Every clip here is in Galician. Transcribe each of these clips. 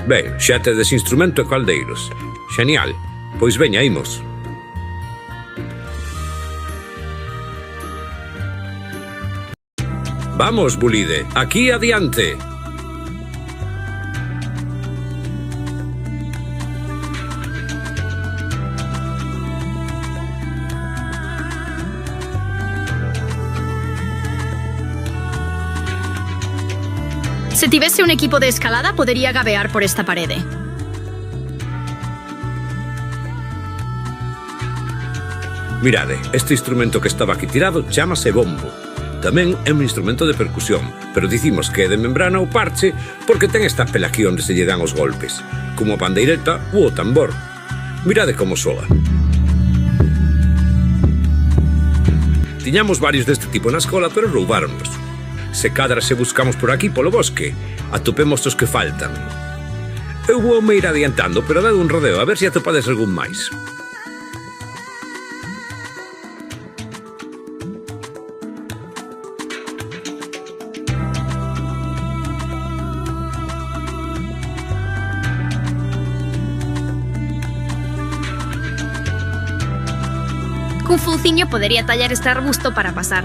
Ben, xa tedes instrumento e caldeiros. Xenial. Pois veña, imos. Vamos, Bulide, aquí adiante. Se tivese un equipo de escalada, podería gabear por esta parede. Mirade, este instrumento que estaba aquí tirado chámase bombo. Tamén é un instrumento de percusión, pero dicimos que é de membrana ou parche porque ten esta pela aquí onde se lle dan os golpes, como a pandeireta ou o tambor. Mirade como soa. Tiñamos varios deste tipo na escola, pero roubáronnos. Se cadra se buscamos por aquí polo bosque, atopemos os que faltan. Eu vou me ir adiantando, pero dade un rodeo a ver se atopades algún máis. Cun fouciño podería tallar este arbusto para pasar.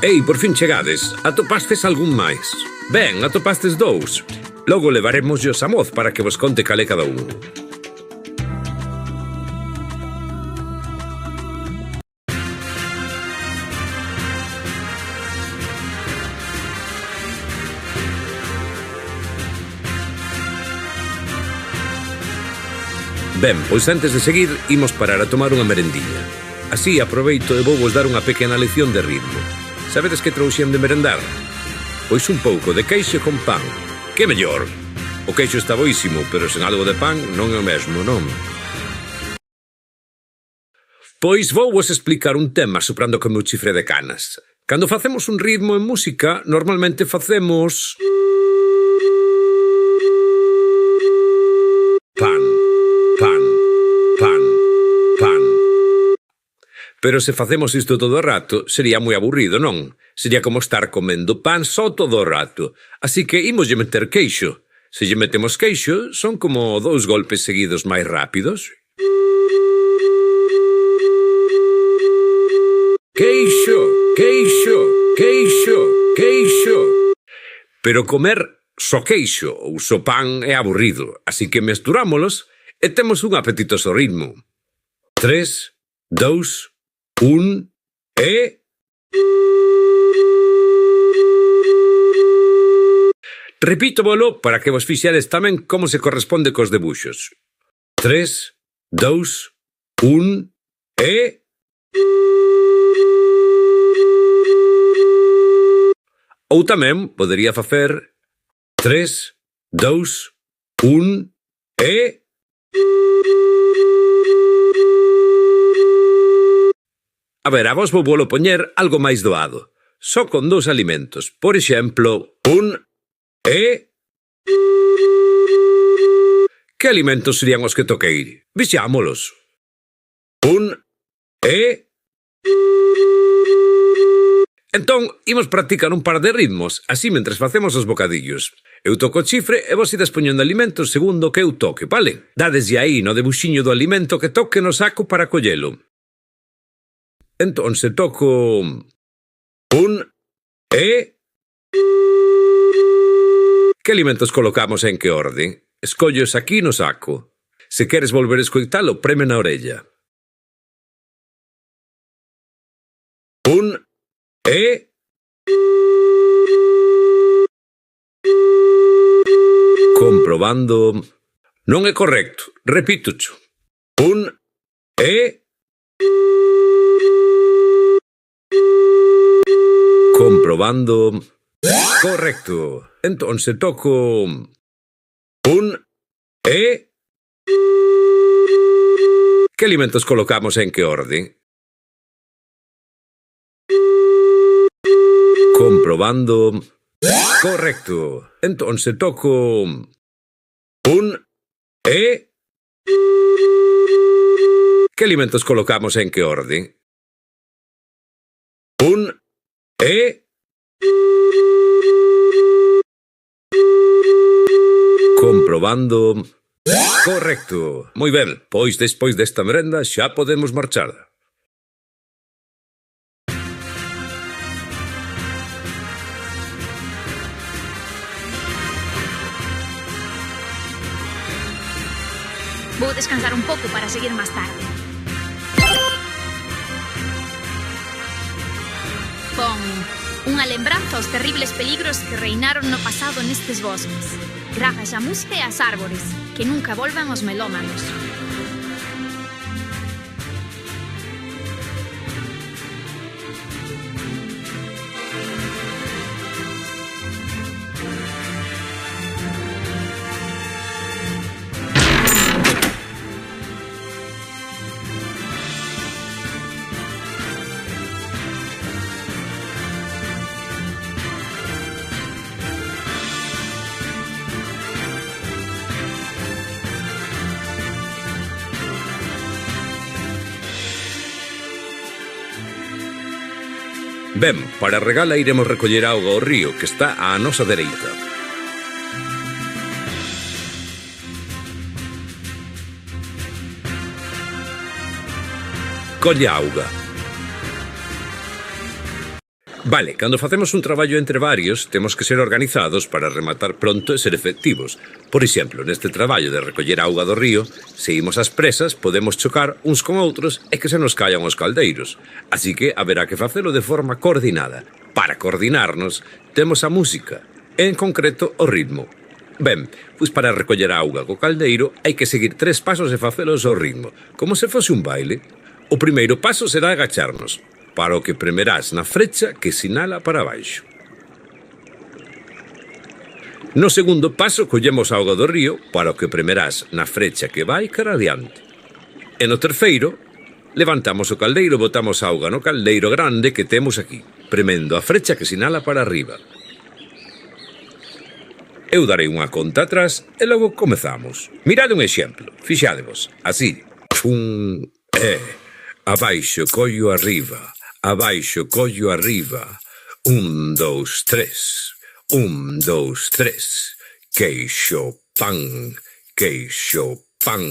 Ei, por fin chegades. Atopastes algún máis? Ben, atopastes dous. Logo levaremosllos a Moz para que vos conte cal é cada un. Ben, pois antes de seguir, imos parar a tomar unha merendiña. Así aproveito e vou vos dar unha pequena lección de ritmo. Sabedes que trouxen de merendar? Pois un pouco de queixo con pan. Que mellor? O queixo está boísimo, pero sen algo de pan non é o mesmo, non? Pois vou vos explicar un tema soprando co meu chifre de canas. Cando facemos un ritmo en música, normalmente facemos... pan, pan, pan, pan. Pero se facemos isto todo o rato, sería moi aburrido, non? Sería como estar comendo pan só todo o rato. Así que imoslle meter queixo. Se lle metemos queixo, son como 2 golpes seguidos máis rápidos. Queixo, queixo, queixo, queixo. Pero comer só queixo ou só pan é aburrido, así que mesturámolos e temos un apetitoso ritmo. 3, 2, 1 e... Repítobolo para que vos fixedes tamén como se corresponde cos debuxos. 3, 2, 1 e... Ou tamén podería facer 3, 2, 1 e... A ver, a vos vou volo poñer algo máis doado. Só con 2 alimentos. Por exemplo, un e... Que alimentos serían os que toquei? Vexámolos. Un e... Entón, imos practicar un par de ritmos, así mentres facemos os bocadillos. Eu toco o chifre e vos ides poñendo alimentos segundo o que eu toque, vale? Dadeslle aí no debuxiño do alimento que toque no saco para collelo. Entón, se toco... un e... Que alimentos colocamos en que orden? Escollos aquí no saco. Se queres volver a escoitalo, preme na orella. Un e... Comprobando... Non é correcto. Repítocho. Un e... Comprobando... Correcto. Entón, se toco... un e... Que alimentos colocamos en que orden? Comprobando... Correcto. Entón, se toco... un e... Que alimentos colocamos en que orden? Un e... Comprobando... Correcto. Moi ben, pois despois desta merenda xa podemos marchar. Vou descansar un pouco para seguir máis tarde. Pon unha lembranza aos terribles peligros que reinaron no pasado nestes bosques. Grazas á música e ás árbores, que nunca volvan os melómanos. Ben, para regala iremos recoller auga ao río que está á nosa dereita. Colle auga. Vale, cando facemos un traballo entre varios, temos que ser organizados para rematar pronto e ser efectivos. Por exemplo, neste traballo de recoller auga do río, se imos ás presas, podemos chocar uns con outros e que se nos caian os caldeiros. Así que haberá que facelo de forma coordinada. Para coordinarnos, temos a música, e en concreto o ritmo. Ben, pois para recoller auga co caldeiro hai que seguir 3 pasos e facelos ao ritmo, como se fose un baile. O primeiro paso será agacharnos, para o que premerás na frecha que sinala para baixo. No segundo paso, collemos auga do río, para o que premerás na frecha que vai cara adiante. E no terceiro, levantamos o caldeiro e botamos auga no caldeiro grande que temos aquí, premendo a frecha que sinala para arriba. Eu darei unha conta atrás e logo comezamos. Mirade un exemplo, fixádevos, así. Un, abaixo, collo arriba. Abaixo, collo arriba. 1, 2, 3. 1, 2, 3. Queixo, pan. Queixo, pan.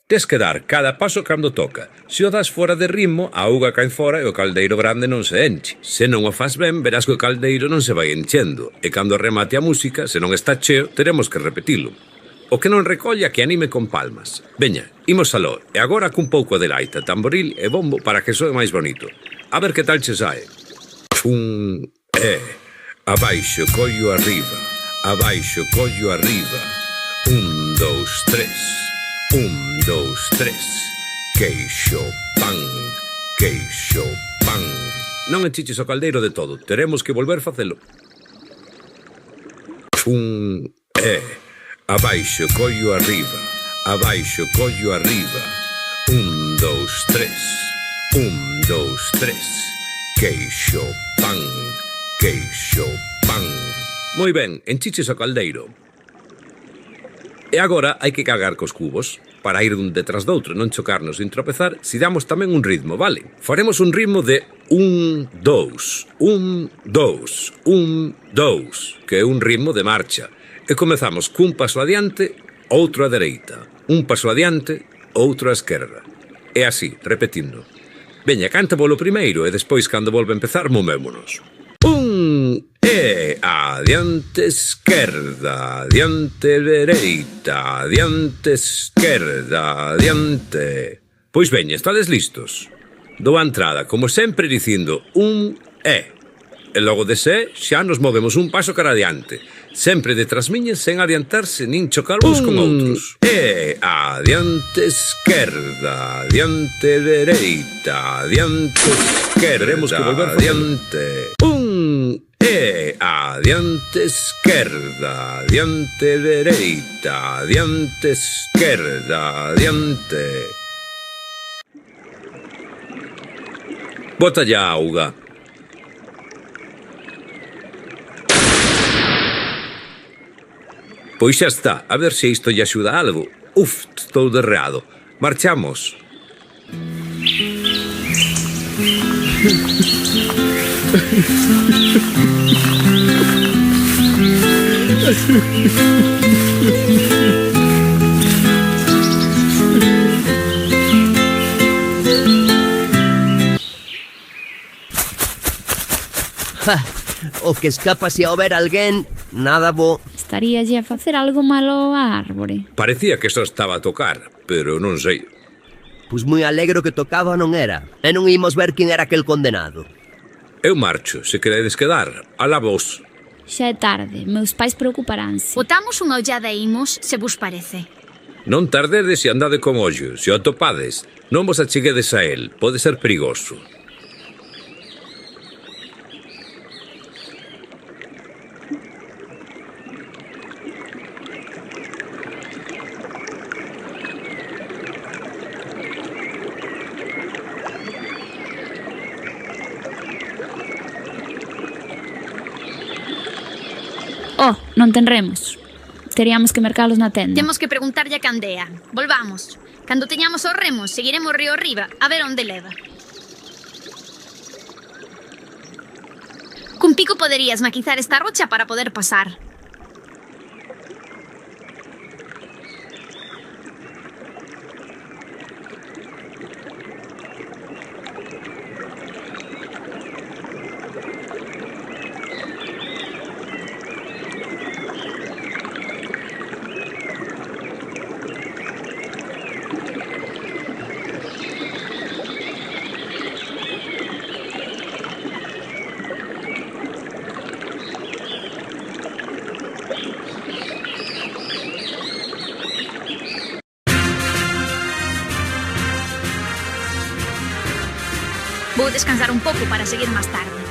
Tes que dar cada paso cando toca. Se o das fora de ritmo, a auga cae fora e o caldeiro grande non se enche. Se non o fas ben, verás que o caldeiro non se vai enchendo. E cando remate a música, se non está cheo, teremos que repetilo. O que non recolla que anime con palmas. Veña, imos aló. E agora cun pouco de laita, tamboril e bombo para que soe máis bonito. A ver que tal che sae. Abaixo, collo arriba. Abaixo, collo arriba. 1, 2, 3. 1, 2, 3. Queixo, pan. Queixo, pan. Non enchiches o caldeiro de todo. Teremos que volver facelo. Abaixo, collo arriba. Abaixo, collo arriba. 1, 2, 3. Un, dous, tres. Queixo, pan, queixo, pan. Moi ben, enchiches o caldeiro. E agora hai que cargar cos cubos para ir dun detrás doutro, non chocarnos sin tropezar, si damos tamén un ritmo, vale? Faremos un ritmo de 1, 2, 1, 2, 1, 2, que é un ritmo de marcha. E comezamos cun paso adiante, outro á dereita, un paso adiante, outro á esquerda. E así, repetindo. Veña, canta polo primeiro e despois, cando volve a empezar, movémonos. Adiante, esquerda, adiante, dereita, adiante, esquerda, adiante. Pois veña, estades listos? Dou a entrada, como sempre, dicindo E logo dese xa nos movemos un paso cara adiante. Sempre detrás miña, sen adiantarse nin chocar uns con outros. Adiante, esquerda, adiante, dereita, adiante, esquerda, teremos que volver adiante. Adiante, esquerda, adiante, dereita, adiante, esquerda, adiante. Bota ya auga. Pois xa está, a ver se isto lle axuda a algo. Uf, estou derreado. Marchamos. O que escapa se ao ver alguén, nada bo. Estaríalle a facer algo malo á árbore. Parecía que só estaba a tocar, pero non sei. Pois moi alegro que tocaba non era. E non imos ver quen era aquel condenado. Eu marcho, se queredes quedar, alá vos. Xa é tarde, meus pais preocuparánse. Botamos unha ollada e imos, se vos parece. Non tardedes e andade con ollo. Se o atopades, non vos acheguedes a el. Pode ser perigoso. Oh, non ten remos. Teríamos que mercalos na tenda. Temos que preguntarlle a Candea. Volvamos. Cando teñamos os remos, seguiremos río arriba, a ver onde leva. Cun pico poderías maquizar esta rocha para poder pasar. Vou descansar un pouco para seguir máis tarde.